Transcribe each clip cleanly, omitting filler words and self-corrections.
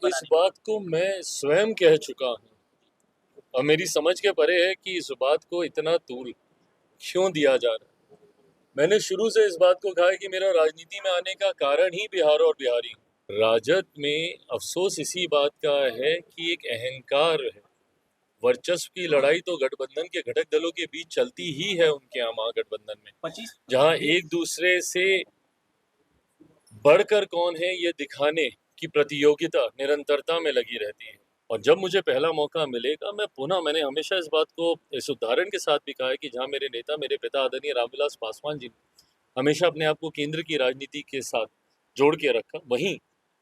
इस बात को मैं स्वयं कह चुका हूँ और मेरी समझ के परे है कि इस बात को इतना तूल क्यों दिया जा रहा है। मैंने शुरू से इस बात को कहा है कि मेरा राजनीति में आने का कारण ही बिहार और बिहारी हूँ। राजद में अफसोस इसी बात का है कि एक अहंकार है। वर्चस्व की लड़ाई तो गठबंधन के घटक दलों के बीच चलती ही है उनके यहाँ महागठबंधन में, जहाँ एक दूसरे से बढ़कर कौन है ये दिखाने की प्रतियोगिता निरंतरता में लगी रहती है। और जब मुझे पहला मौका मिलेगा मैंने हमेशा इस बात को इस उदाहरण के साथ भी कहा है कि जहाँ मेरे नेता मेरे पिता आदरणीय रामविलास पासवान जी ने हमेशा अपने आप को केंद्र की राजनीति के साथ जोड़ के रखा, वहीं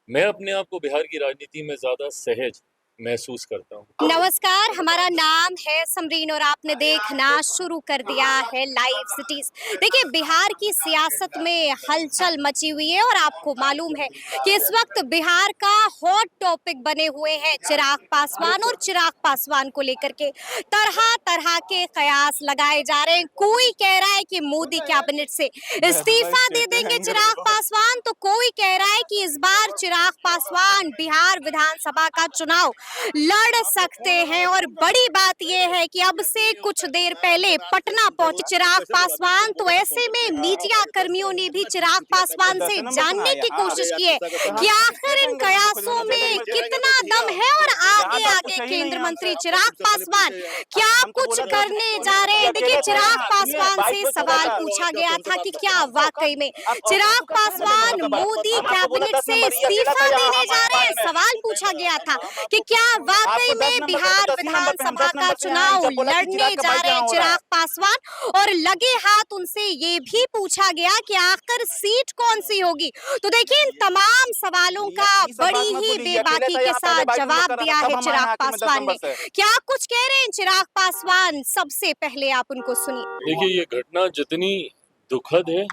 मैं अपने आप को बिहार की राजनीति में ज्यादा सहज महसूस करता हूँ। नमस्कार, हमारा नाम है समरीन और आपने देखना शुरू कर दिया है लाइव सिटीज। देखिए, बिहार की सियासत में हलचल मची हुई है और आपको मालूम है कि इस वक्त बिहार का हॉट टॉपिक बने हुए हैं चिराग पासवान, और चिराग पासवान को लेकर के तरह तरह के कयास लगाए जा रहे हैं। कोई कह रहा है कि मोदी कैबिनेट से इस्तीफा दे देंगे चिराग पासवान, तो कोई कह रहा है कि इस बार चिराग पासवान बिहार विधानसभा का चुनाव लड़ सकते हैं। और बड़ी बात यह है कि अब से कुछ देर पहले पटना पहुंचे चिराग पासवान, तो ऐसे में मीडिया कर्मियों ने भी चिराग पासवान से जानने की कोशिश की है कि आखिर इन कयासों में कितना दम है और आगे आगे केंद्र मंत्री चिराग पासवान क्या कुछ करने जा रहे हैं। देखिए, चिराग पासवान से सवाल पूछा गया था कि क्या वाकई में चिराग पासवान मोदी कैबिनेट से इस्तीफा देने जा रहे हैं। सवाल पूछा गया था कि क्या वाकई में बिहार विधानसभा का चुनाव लड़ने जा रहे हैं चिराग पासवान, और लगे हाथ उनसे ये भी पूछा गया कि आखिर सीट कौन सी होगी। तो देखिए, इन तमाम सवालों का बड़ी ही बेबाकी के साथ जवाब दिया है चिराग पासवान ने। क्या कुछ कह रहे हैं चिराग पासवान, सबसे पहले आप उनको सुनिए। देखिए, ये घटना जितनी दुखद है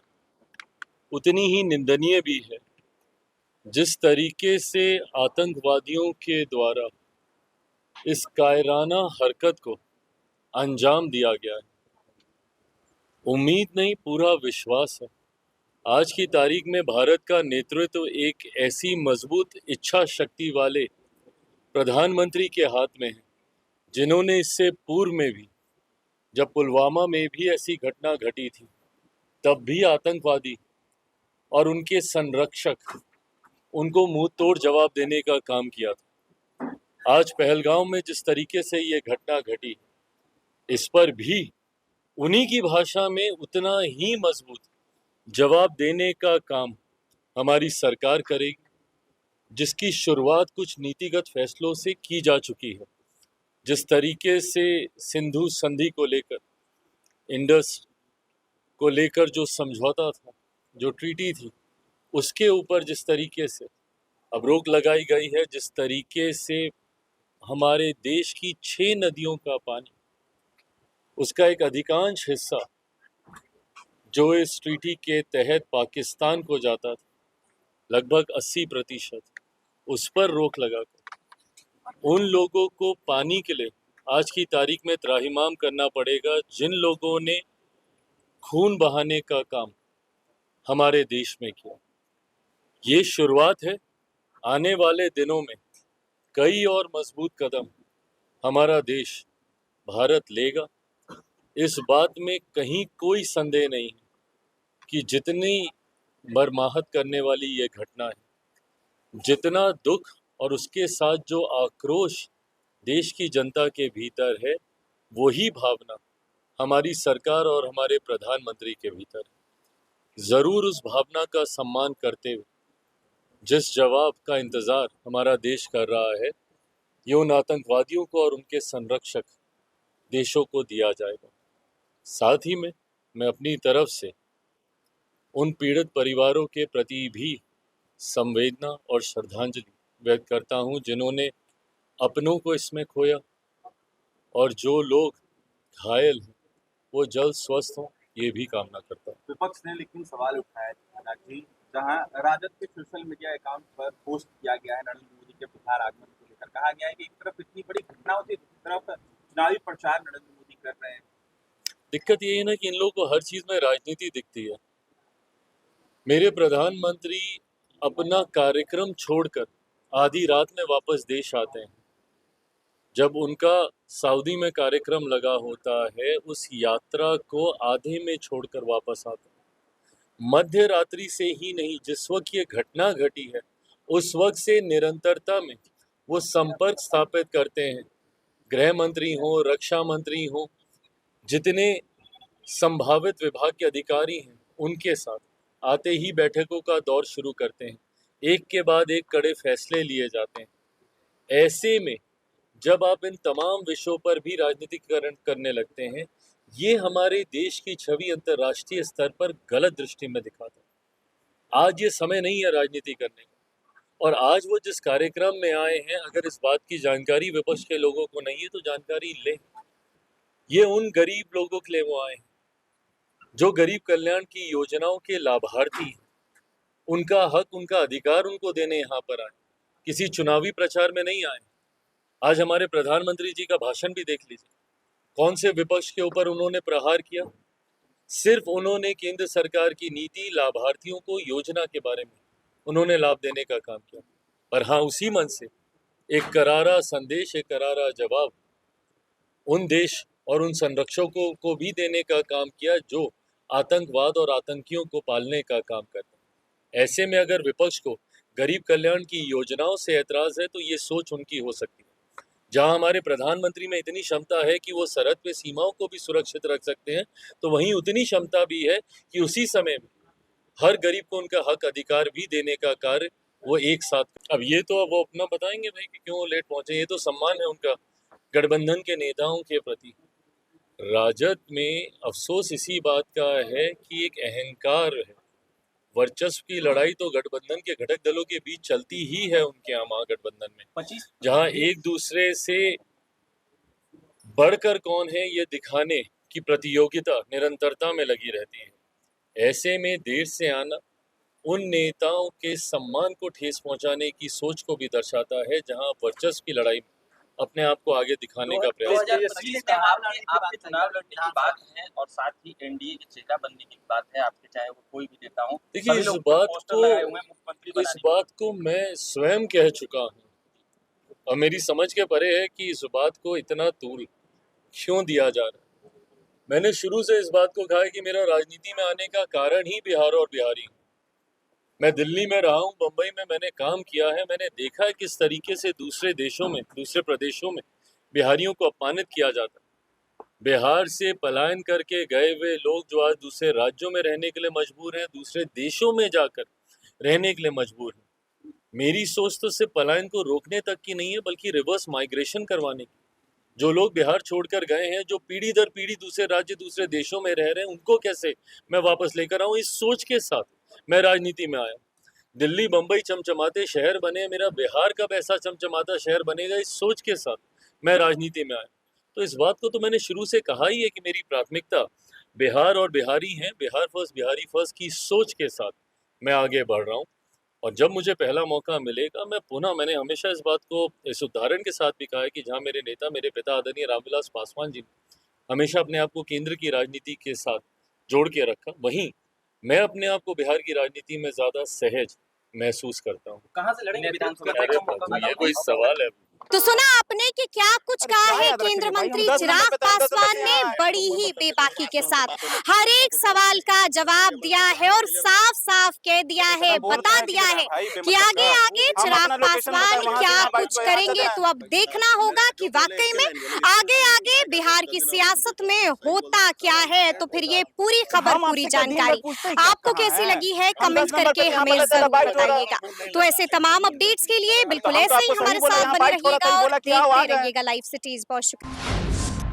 उतनी ही निंदनीय भी है। जिस तरीके से आतंकवादियों के द्वारा इस कायराना हरकत को अंजाम दिया गया है, उम्मीद नहीं पूरा विश्वास है आज की तारीख में भारत का नेतृत्व एक ऐसी मजबूत इच्छा शक्ति वाले प्रधानमंत्री के हाथ में है, जिन्होंने इससे पूर्व में भी, जब पुलवामा में भी ऐसी घटना घटी थी, तब भी आतंकवादी और उनके संरक्षक उनको मुंह तोड़ जवाब देने का काम किया था। आज पहलगांव में जिस तरीके से ये घटना घटी, इस पर भी उन्हीं की भाषा में उतना ही मजबूत जवाब देने का काम हमारी सरकार करेगी, जिसकी शुरुआत कुछ नीतिगत फैसलों से की जा चुकी है। जिस तरीके से सिंधु संधि को लेकर, इंडस को लेकर जो समझौता था, जो ट्रीटी थी, उसके ऊपर जिस तरीके से अब रोक लगाई गई है, जिस तरीके से हमारे देश की 6 नदियों का पानी, उसका एक अधिकांश हिस्सा जो इस ट्रीटी के तहत पाकिस्तान को जाता था, लगभग 80%, उस पर रोक लगाकर उन लोगों को पानी के लिए आज की तारीख में त्राहिमाम करना पड़ेगा जिन लोगों ने खून बहाने का काम हमारे देश में किया। ये शुरुआत है। आने वाले दिनों में कई और मजबूत कदम हमारा देश भारत लेगा। इस बात में कहीं कोई संदेह नहीं है कि जितनी मर्माहत करने वाली ये घटना है, जितना दुख और उसके साथ जो आक्रोश देश की जनता के भीतर है, वही भावना हमारी सरकार और हमारे प्रधानमंत्री के भीतर है। ज़रूर उस भावना का सम्मान करते हुए जिस जवाब का इंतज़ार हमारा देश कर रहा है, ये उन आतंकवादियों को और उनके संरक्षक देशों को दिया जाएगा। साथ ही में मैं अपनी तरफ से उन पीड़ित परिवारों के प्रति भी संवेदना और श्रद्धांजलि व्यक्त करता हूं, जिन्होंने अपनों को इसमें खोया, और जो लोग घायल हैं वो जल्द स्वस्थ हों, ये भी कामना करता हूँ। विपक्ष ने लेकिन सवाल उठाया जी, जहां राजद के सोशल मीडिया अकाउंट पर पोस्ट किया गया है नरेंद्र मोदी के बिहार आगमन को लेकर, कहा गया है कि एक तरफ इतनी बड़ी घटना होती है, दूसरी तरफ चुनावी प्रचार नरेंद्र मोदी कर रहे हैं। दिक्कत यही है ना कि इन लोगों को हर चीज में राजनीति दिखती है। मेरे प्रधानमंत्री अपना कार्यक्रम छोड़कर आधी रात में वापस देश आते हैं। जब उनका सऊदी में कार्यक्रम लगा होता है, उस यात्रा को आधे में छोड़कर वापस आते हैं। मध्य रात्रि से ही नहीं, जिस वक्त ये घटना घटी है उस वक्त से निरंतरता में वो संपर्क स्थापित करते हैं। गृह मंत्री हो, रक्षा मंत्री हो, जितने संभावित विभाग के अधिकारी हैं उनके साथ आते ही बैठकों का दौर शुरू करते हैं। एक के बाद एक कड़े फैसले लिए जाते हैं। ऐसे में जब आप इन तमाम विषयों पर भी राजनीतिकरण करने लगते हैं, ये हमारे देश की छवि अंतर्राष्ट्रीय स्तर पर गलत दृष्टि में दिखाता है। आज ये समय नहीं है राजनीति करने का। और आज वो जिस कार्यक्रम में आए हैं, अगर इस बात की जानकारी विपक्ष के लोगों को नहीं है तो जानकारी लें। ये उन गरीब लोगों के लिए वो आए हैं जो गरीब कल्याण की योजनाओं के लाभार्थी हैं। उनका हक, उनका अधिकार उनको देने यहाँ पर आए, किसी चुनावी प्रचार में नहीं आए। आज हमारे प्रधानमंत्री जी का भाषण भी देख लीजिए, कौन से विपक्ष के ऊपर उन्होंने प्रहार किया। सिर्फ उन्होंने केंद्र सरकार की नीति, लाभार्थियों को योजना के बारे में उन्होंने लाभ देने का काम किया। पर हाँ, उसी मन से एक करारा संदेश, एक करारा जवाब उन देश और उन संरक्षकों को भी देने का काम किया जो आतंकवाद और आतंकियों को पालने का काम करते हैं। ऐसे में अगर विपक्ष को गरीब कल्याण की योजनाओं से ऐतराज है तो ये सोच उनकी हो सकती है। जहां हमारे प्रधानमंत्री में इतनी क्षमता है कि वो सरहद पे सीमाओं को भी सुरक्षित रख सकते हैं, तो वहीं उतनी क्षमता भी है कि उसी समय में हर गरीब को उनका हक, अधिकार भी देने का कार्य वो एक साथ। अब ये तो वो अपना बताएंगे भाई कि क्यों लेट पहुंचे, ये तो सम्मान है उनका गठबंधन के नेताओं के प्रति। राजद में अफसोस इसी बात का है कि एक अहंकार है। वर्चस्व की लड़ाई तो गठबंधन के घटक दलों के बीच चलती ही है उनके यहाँ महागठबंधन में, जहां एक दूसरे से बढ़कर कौन है ये दिखाने की प्रतियोगिता निरंतरता में लगी रहती है। ऐसे में देर से आना उन नेताओं के सम्मान को ठेस पहुंचाने की सोच को भी दर्शाता है, जहां वर्चस्व की लड़ाई में अपने आप को आगे दिखाने का प्रयास। 2025 में आपके चुनाव लड़ने की बात है और साथ ही एनडीए के चेहरा बनने की बात है आपके, चाहे वो कोई भी नेता हो। देखिए, इस बात को मैं स्वयं कह चुका हूँ और मेरी समझ के परे है कि इस बात को इतना तूल क्यों दिया जा रहा है। मैंने शुरू से इस बात को कहा है कि मेरा राजनीति में आने का कारण ही बिहार और बिहारी हूँ। मैं दिल्ली में रहा हूँ, बम्बई में मैंने काम किया है, मैंने देखा है किस तरीके से दूसरे देशों में, दूसरे प्रदेशों में बिहारियों को अपमानित किया जाता है। बिहार से पलायन करके गए हुए लोग जो आज दूसरे राज्यों में रहने के लिए मजबूर हैं, दूसरे देशों में जाकर रहने के लिए मजबूर हैं। मेरी सोच तो सिर्फ पलायन को रोकने तक की नहीं है, बल्कि रिवर्स माइग्रेशन करवाने की। जो लोग बिहार छोड़कर गए हैं, जो पीढ़ी दर पीढ़ी दूसरे राज्य, दूसरे देशों में रह रहे हैं, उनको कैसे मैं वापस लेकर आऊँ, इस सोच के साथ मैं राजनीति में आया। दिल्ली, बम्बई चमचमाते शहर बने, मेरा बिहार कब ऐसा चमचमाता शहर बनेगा, इस सोच के साथ मैं राजनीति में आया। तो इस बात को तो मैंने शुरू से कहा ही है कि मेरी प्राथमिकता बिहार और बिहारी हैं, बिहार फर्स्ट, बिहारी फर्स्ट की सोच के साथ मैं आगे बढ़ रहा हूँ। और जब मुझे पहला मौका मिलेगा, मैंने हमेशा इस बात को इस उदाहरण के साथ भी कहा है कि जहाँ मेरे नेता, मेरे पिता आदरणीय रामविलास पासवान जी ने हमेशा अपने आप को केंद्र की राजनीति के साथ जोड़ के रखा, वहीं मैं अपने आप को बिहार की राजनीति में ज्यादा सहज महसूस करता हूँ। कहाँ से लड़ेंगे विधानसभा? ये कोई सवाल है? तो सुना आपने कि क्या कुछ कहा है केंद्र मंत्री चिराग पासवान ने, बड़ी ही बेबाकी के साथ हर एक सवाल का जवाब दिया है और साफ साफ कह दिया है, बता दिया है कि आगे आगे चिराग पासवान क्या कुछ करेंगे। तो अब देखना होगा कि वाकई में आगे आगे बिहार की सियासत में होता क्या है। तो फिर ये पूरी खबर, पूरी जानकारी आपको कैसी लगी है, कमेंट करके हमें जरूर बताइएगा। तो ऐसे तमाम अपडेट्स के लिए बिल्कुल ऐसे ही हमारे साथ बने रहिएगा और देखते रहिएगा लाइव सिटीज। बहुत शुक्रिया।